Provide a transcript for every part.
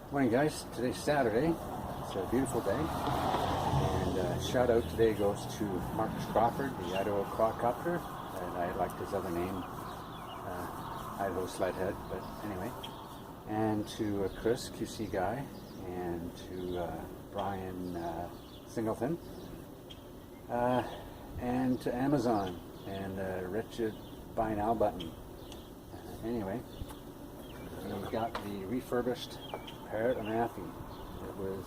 Morning guys, today's Saturday. It's a beautiful day, and shout out today goes to Marcus Crawford, the Idaho quadcopter, and I liked his other name, Idaho Sledhead, but anyway, and to Chris, QC guy, and to Brian Singleton, and to Amazon, and Wretched Buy Now button. Anyway, we got the refurbished Parrot Anafi. It was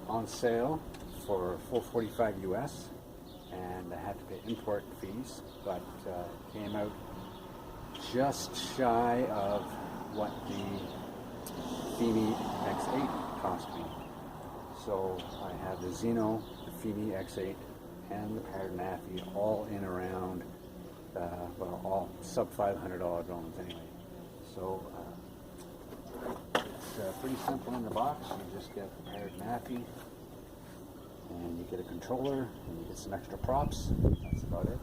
on sale for $445 US, and I had to pay import fees, but it came out just shy of what the Fimi X8 cost me. So I have the Zino, the Fimi X8, and the Parrot Anafi all in around, well, all sub $500 drones anyway. So it's pretty simple in the box. You just get the Parrot Anafi, and you get a controller, and you get some extra props. That's about it.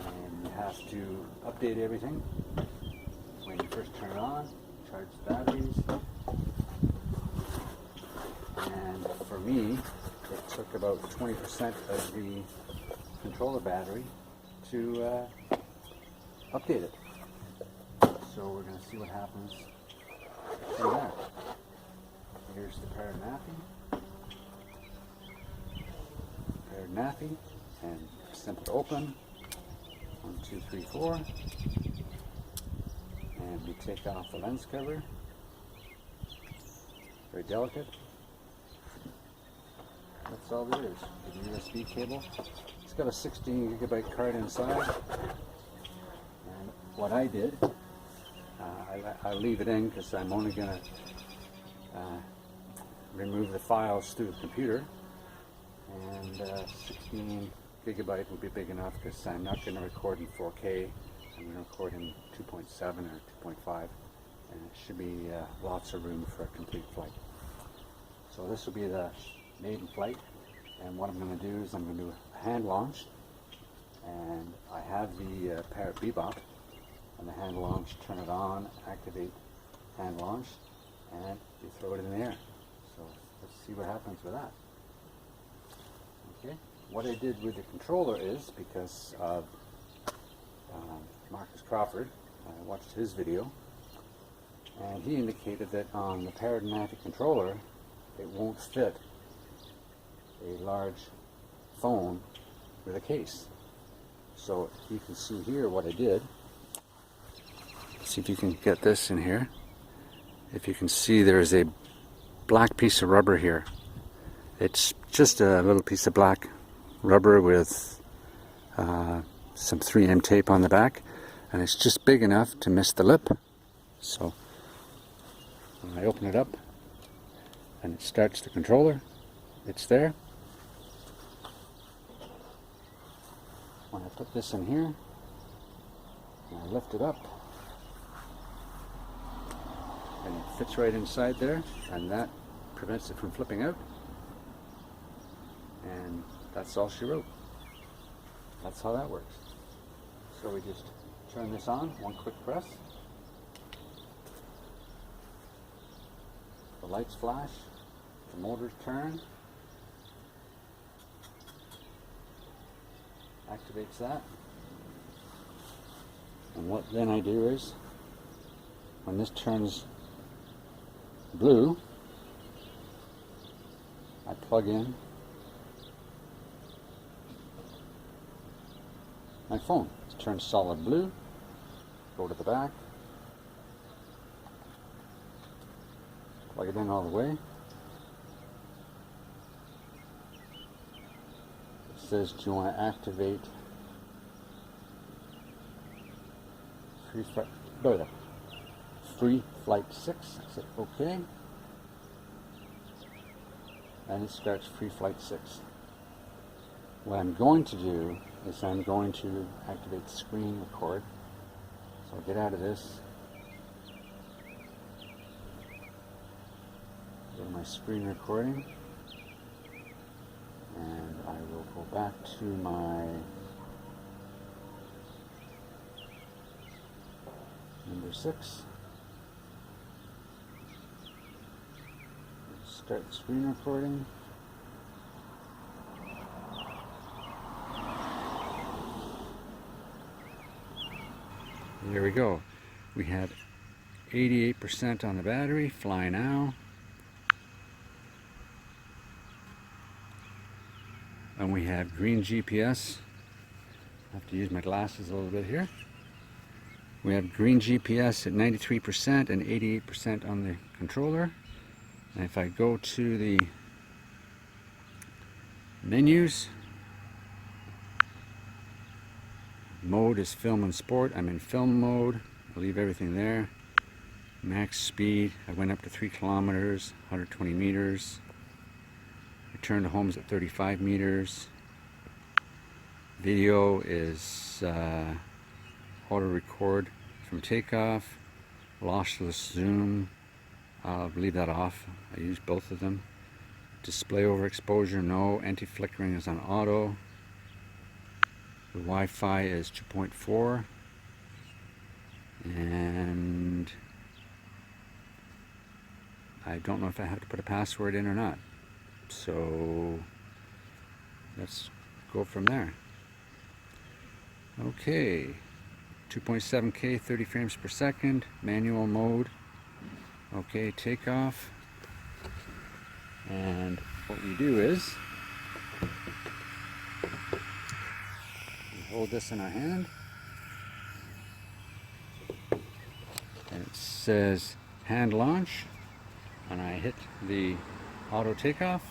And you have to update everything when you first turn it on, charge the batteries. And for me, it took about 20% of the controller battery to update it. So we're going to see what happens from there. Here's the Parrot Anafi. Parrot Anafi, and simple to open. 1, 2, 3, 4. And we take off the lens cover. Very delicate. That's all there is. The USB cable. It's got a 16 gigabyte card inside. And what I did, I'll leave it in because I'm only going to remove the files through the computer, and 16 gigabyte will be big enough because I'm not going to record in 4K. I'm going to record in 2.7 or 2.5, and it should be lots of room for a complete flight. So this will be the maiden flight, and what I'm going to do is I'm going to do a hand launch, and I have the Parrot Bebop. And the hand launch, turn it on, activate hand launch, and you throw it in the air. So let's see what happens with that. Okay, what I did with the controller is, because of Marcus Crawford, I watched his video, and he indicated that on the Parrot Anafi controller, it won't fit a large phone with a case. So you can see here what I did. See if you can get this in here. If you can see, there's a black piece of rubber here. It's just a little piece of black rubber with some 3M tape on the back, and it's just big enough to miss the lip. So when I open it up and it starts the controller, it's there. When I put this in here and I lift it up, and it fits right inside there, and that prevents it from flipping out. And that's all she wrote. That's how that works. So we just turn this on, one quick press. The lights flash, the motors turn, activates that. And what then I do is, when this turns blue, I plug in my phone. It turns solid blue, go to the back, plug it in all the way. It says, do you want to activate free flight 6? I said okay, and it starts free flight 6. What I'm going to do is I'm going to activate the screen record. So I'll get out of this, go to my screen recording, and I will go back to my number 6. start the screen recording. There we go. We have 88% on the battery. Fly now. And we have green GPS. I have to use my glasses a little bit here. We have green GPS at 93% and 88% on the controller. And if I go to the menus, mode is film and sport. I'm in film mode. I'll leave everything there. Max speed, I went up to 3 kilometers, 120 meters. Return to home is at 35 meters. Video is auto record from takeoff. Lossless zoom, I'll leave that off. I use both of them. Display overexposure, no. Anti-flickering is on auto. The Wi-Fi is 2.4. And I don't know if I have to put a password in or not. So let's go from there. Okay, 2.7K, 30 frames per second, manual mode. Okay, takeoff. And what we do is we hold this in our hand, and it says hand launch, and I hit the auto takeoff.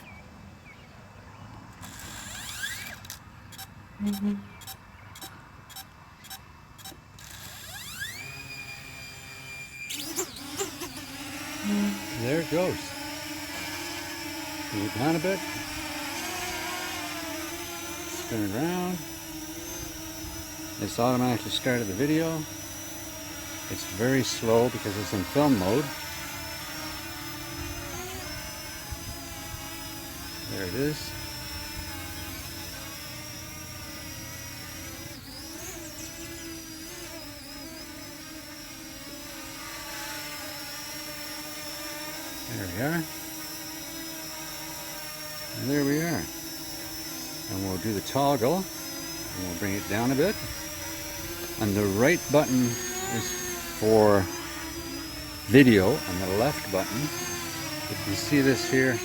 There it goes. Move it down a bit. Spin it around. It's automatically started the video. It's very slow because it's in film mode. There it is. There we are. And there we are. And we'll do the toggle, and we'll bring it down a bit. And the right button is for video, and the left button, if you see this here,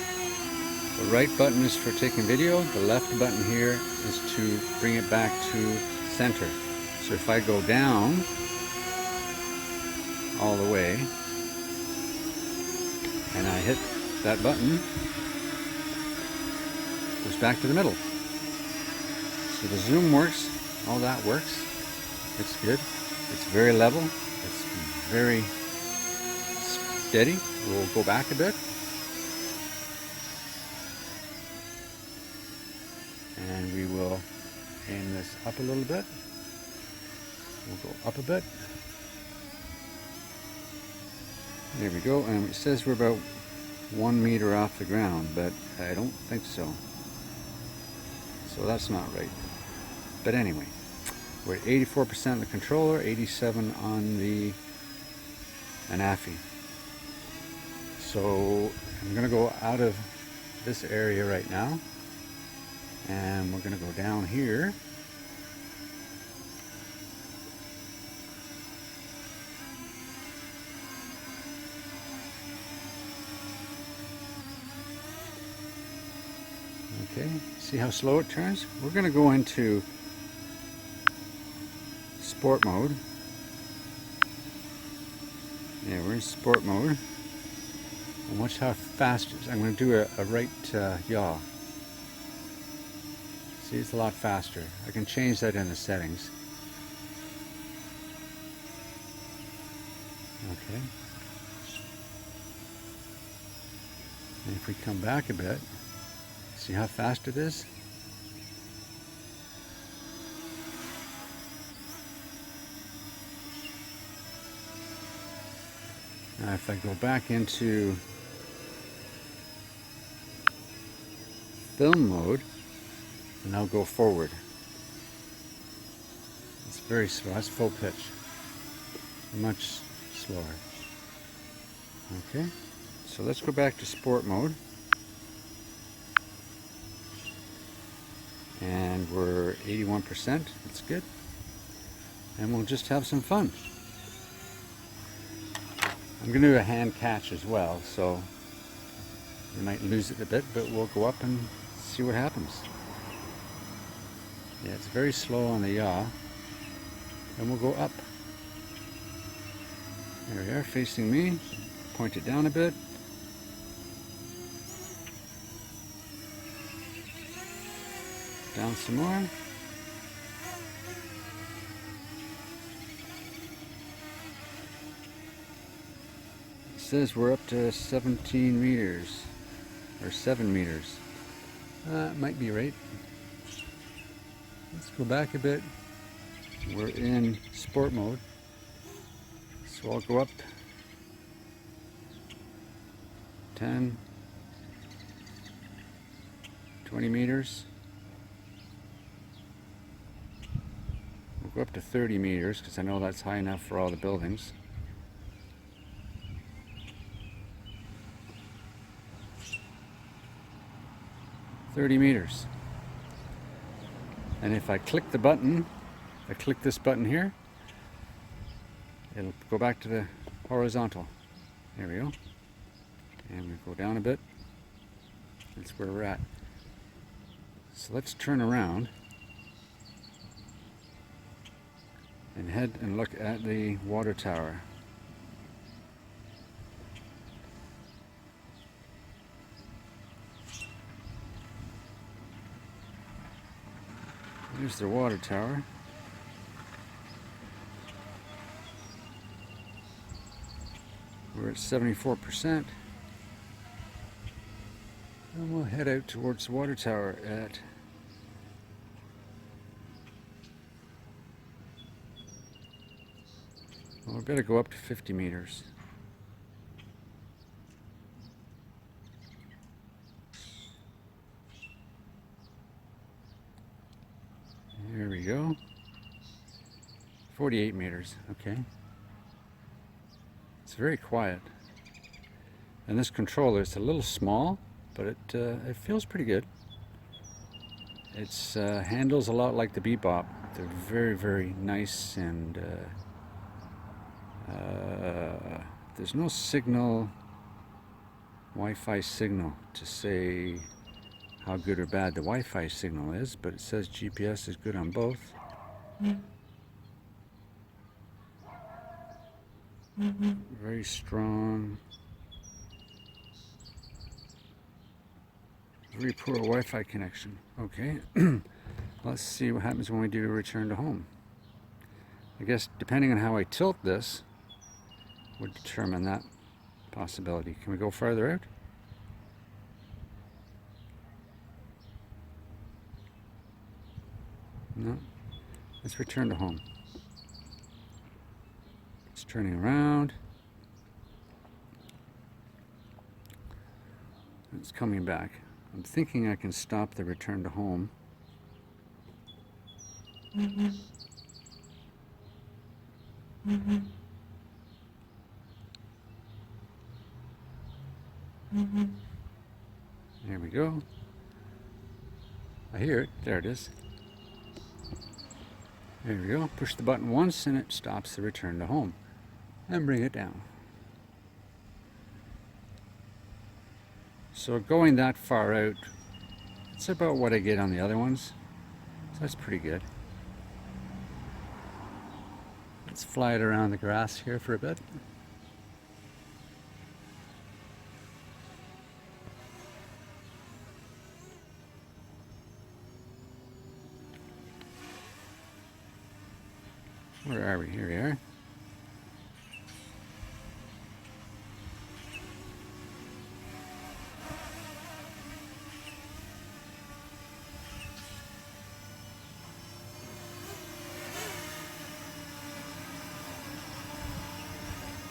the right button is for taking video, the left button here is to bring it back to center. So if I go down all the way, and I hit that button, it goes back to the middle. So the zoom works, all that works. It's good. It's very level. It's very steady. We'll go back a bit. And we will aim this up a little bit. We'll go up a bit. There we go, and it says we're about 1 meter off the ground, but I don't think so. So that's not right. But anyway, we're at 84% on the controller, 87% on the Anafi. So I'm going to go out of this area right now, and we're going to go down here. Okay, see how slow it turns? We're going to go into sport mode. Yeah, we're in sport mode. And watch how fast it is. I'm going to do a right yaw. See, it's a lot faster. I can change that in the settings. Okay. And if we come back a bit, see how fast it is? Now if I go back into film mode, and I'll go forward. It's very slow, that's full pitch. Much slower. Okay, so let's go back to sport mode. and we're 81%. That's good. And we'll just have some fun. I'm going to do a hand catch as well, so you might lose it a bit, but we'll go up and see what happens. Yeah, it's very slow on the yaw, and we'll go up. There we are, facing me. Point it down a bit. Down some more. It says we're up to 17 meters, or 7 meters. It might be right. Let's go back a bit. We're in sport mode. So I'll go up 10, 20 meters. We'll go up to 30 meters because I know that's high enough for all the buildings. $30 meters. And if I click the button, if I click this button here, it'll go back to the horizontal. There we go. And we go down a bit. That's where we're at. So let's turn around and head and look at the water tower. There's the water tower. We're at 74%. And we'll head out towards the water tower at well, we better go up to 50 meters. There we go. 48 meters, okay. It's very quiet. And this controller is a little small, but it feels pretty good. It's handles a lot like the Bebop. They're very, very nice, and there's no signal, Wi-Fi signal, to say how good or bad the Wi-Fi signal is, but it says GPS is good on both. Very strong. Very poor Wi-Fi connection. Okay, let's see what happens when we do return to home. I guess depending on how I tilt this would determine that possibility. Can we go farther out? No. Let's return to home. It's turning around. It's coming back. I'm thinking I can stop the return to home. There we go. I hear it. There it is. There we go. Push the button once and it stops the return to home. And bring it down. So going that far out, it's about what I get on the other ones. So that's pretty good. Let's fly it around the grass here for a bit. Where are we? Here we are.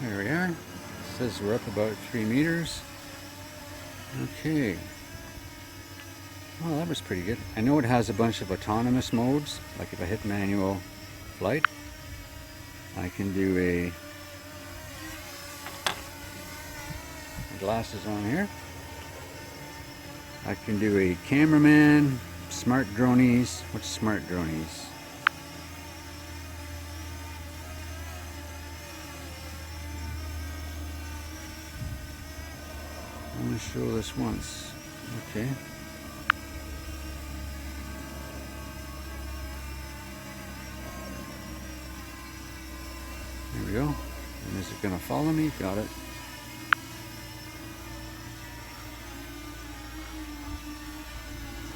There we are. It says we're up about 3 meters. Okay. Well, that was pretty good. I know it has a bunch of autonomous modes. Like if I hit manual flight, I can do a glasses on here. I can do a cameraman, Smart dronies. What's smart dronies? I'm going to show this once. Okay. There we go. And is it going to follow me? Got it.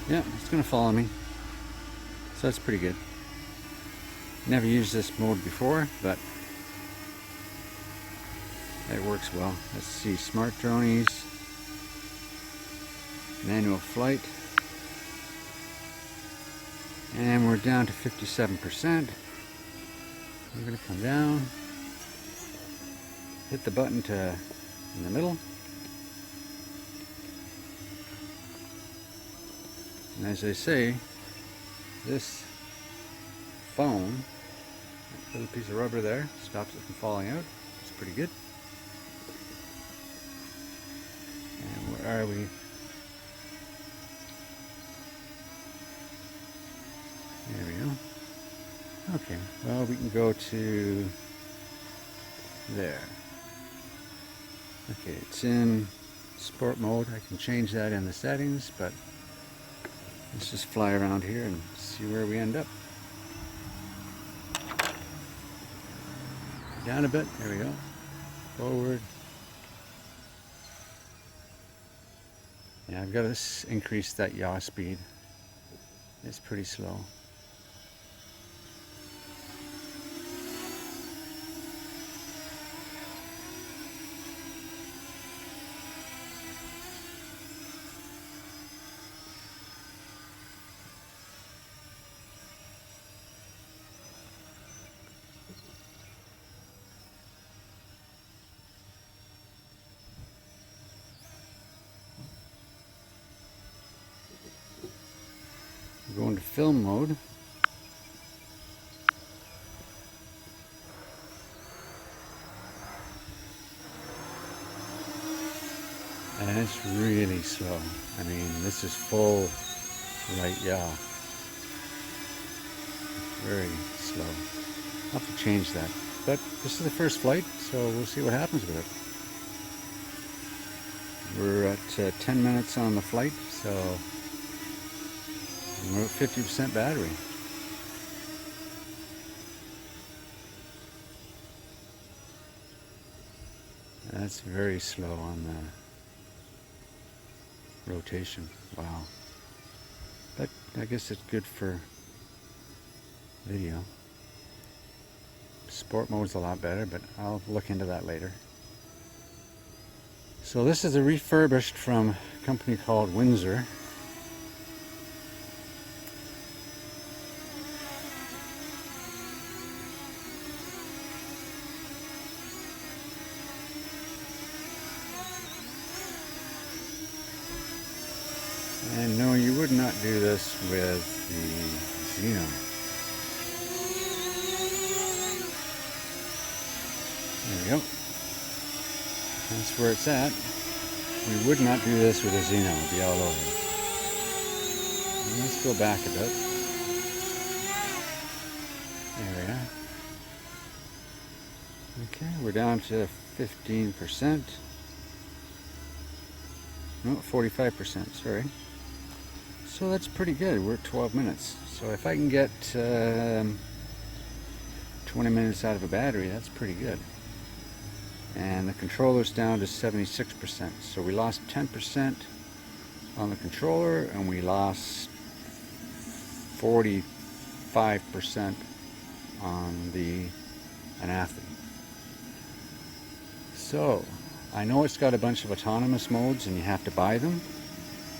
Yeah, it's going to follow me. So that's pretty good. Never used this mode before, but it works well. Let's see, smart dronies, manual flight, and we're down to 57%. We're going to come down, hit the button in the middle, and as I say, this foam, that little piece of rubber there, stops it from falling out. It's pretty good. And where are we? There we go. Okay, well, we can go to there. Okay, it's in sport mode. I can change that in the settings, but let's just fly around here and see where we end up. Down a bit, there we go. Forward. Yeah, I've got to increase that yaw speed. It's pretty slow. Go into film mode. And it's really slow. I mean, this is full right yaw. Very slow. I'll have to change that. But this is the first flight, so we'll see what happens with it. We're at 10 minutes on the flight, so we're at 50% battery. That's very slow on the rotation. Wow. But I guess it's good for video. Sport mode's a lot better, but I'll look into that later. So this is a refurbished from a company called Windsor. And no, you would not do this with the Zino. There we go. That's where it's at. We would not do this with a Zino. It would be all over. And let's go back a bit. There we are. Okay, we're down to 15%. No, 45%, sorry. So that's pretty good. We're at 12 minutes. So if I can get 20 minutes out of a battery, that's pretty good. And the controller's down to 76%. So we lost 10% on the controller, and we lost 45% on the Anafi. So I know it's got a bunch of autonomous modes, and you have to buy them.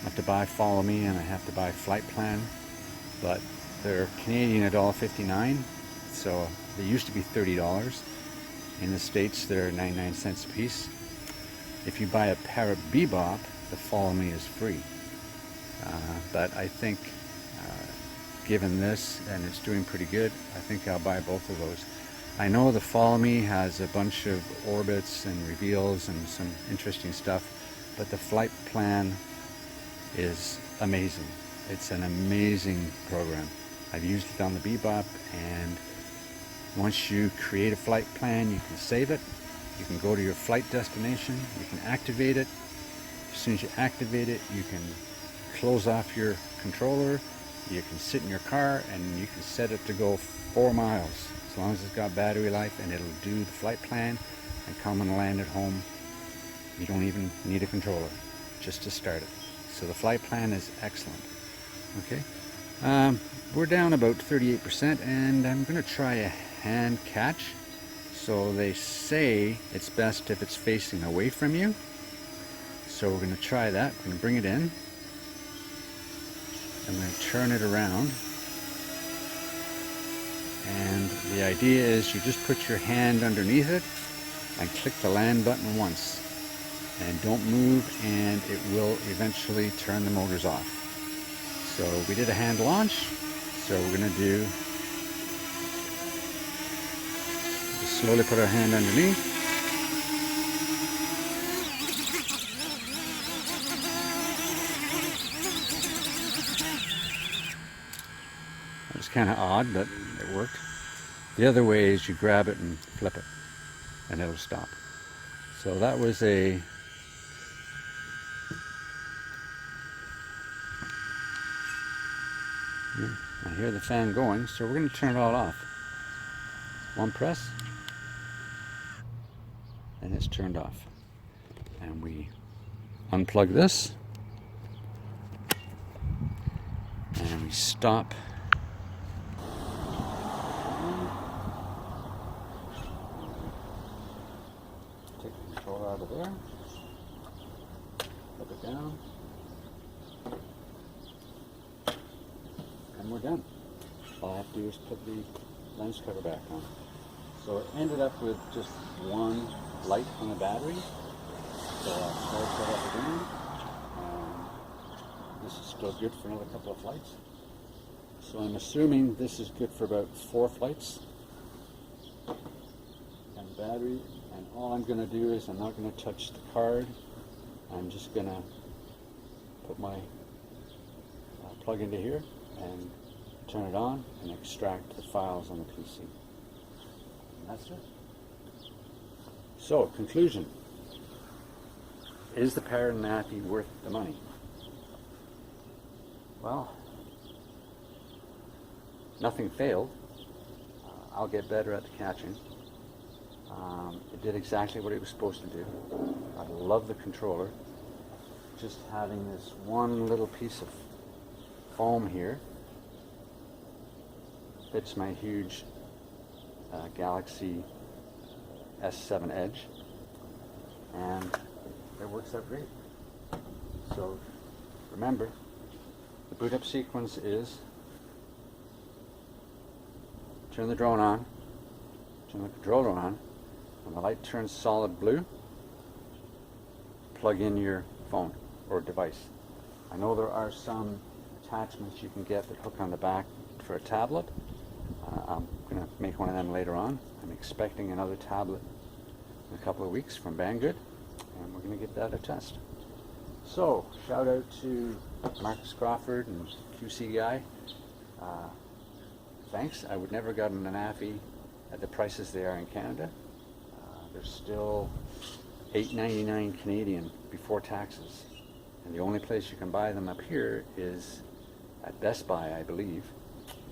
I have to buy Follow Me, and I have to buy Flight Plan, but they're Canadian at $1.59, so they used to be $30. In the States, they're 99 cents a piece. If you buy a pair of Bebop, the Follow Me is free. But I think, given this, and it's doing pretty good, I think I'll buy both of those. I know the Follow Me has a bunch of orbits and reveals and some interesting stuff, but the Flight Plan is amazing. It's an amazing program. I've used it on the Bebop, and once you create a flight plan, you can save it. You can go to your flight destination. You can activate it. As soon as you activate it, you can close off your controller. You can sit in your car and you can set it to go 4 miles as long as it's got battery life, and it'll do the flight plan and come and land at home. You don't even need a controller just to start it. So the flight plan is excellent. Okay, we're down about 38%, and I'm going to try a hand catch. So they say it's best if it's facing away from you. So we're going to try that. We're going to bring it in. I'm going to turn it around. And the idea is you just put your hand underneath it and click the land button once. And don't move, and it will eventually turn the motors off. So we did a hand launch. So we're going to do, just slowly put our hand underneath. It was kind of odd, but it worked. The other way is you grab it and flip it, and it'll stop. So that was a I hear the fan going, so we're going to turn it all off. One press, and it's turned off. And we unplug this, and we stop. Take the controller out of there, put it down, and we're done. All I have to do is put the lens cover back on. So it ended up with just one light on the battery. So I'll start that up again. This is still good for another couple of flights. So I'm assuming this is good for about 4 flights. And the battery, and all I'm going to do is I'm not going to touch the card. I'm just going to put my plug into here and turn it on and extract the files on the PC. And that's it. So, conclusion. Is the Parrot Anafi worth the money? Well, nothing failed. I'll get better at the catching. It did exactly what it was supposed to do. I love the controller. Just having this one little piece of foam here fits my huge Galaxy S7 Edge, and it works out great. So remember, the boot up sequence is turn the drone on, turn the controller on. When the light turns solid blue, plug in your phone or device. I know there are some attachments you can get that hook on the back for a tablet. I'm going to make one of them later on. I'm expecting another tablet in a couple of weeks from Banggood, and we're going to give that a test. So, shout out to Marcus Crawford and QC Guy. Thanks. I would never have gotten an Anafi at the prices they are in Canada. They're still $8.99 Canadian before taxes. And the only place you can buy them up here is at Best Buy, I believe.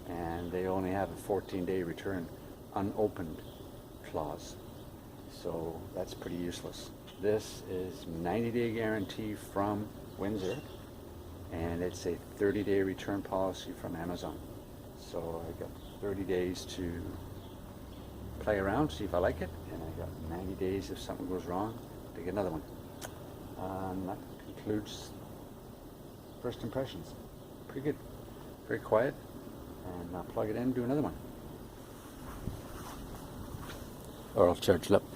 And they only have a 14-day return unopened clause. So that's pretty useless. This is 90-day guarantee from Windsor, and it's a 30-day return policy from Amazon. So I got 30 days to play around, see if I like it, and I got 90 days if something goes wrong to get another one. And that concludes first impressions. Pretty good, very quiet, and I'll plug it in and do another one. Or I'll charge it up.